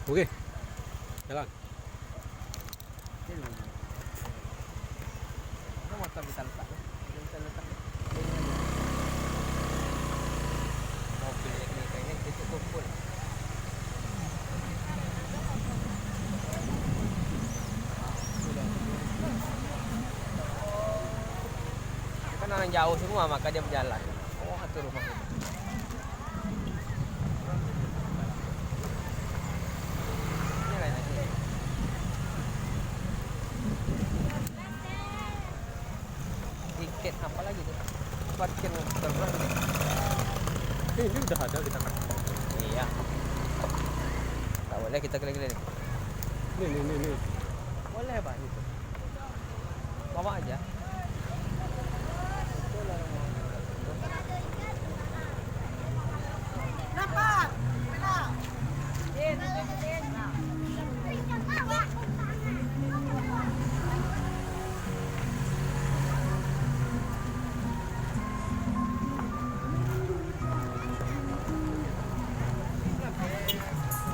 Oke, jalan. Ini motor kita letak ya. Kita letak ya. Mobil ini kayaknya kita kumpul. Kan orang jauh semua maka dia berjalan. Oh, satu rumah itu. Ini lain aja. Tiket apa lagi tuh? Parkir motor berapa nih? Ini udah ada kita kan. Iya. Tak boleh kita keliling-keliling. Nih. Boleh Pak itu. Bawa aja. Dapat. Benar.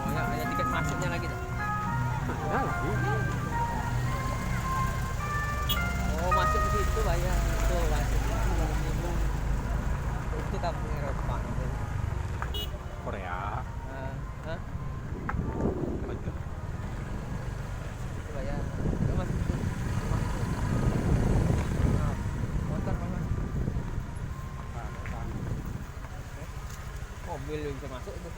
Oh ya, ada tiket masuknya lagi tuh. Ada lagi. Oh, masuk ke situ bayar. Tuh, masuk ke situ minum. Itu kampung Eropa. Korea. Hah? Ada. Itu bayar. Itu masuk situ. Nah, motor mana? Mobil bisa masuk tuh.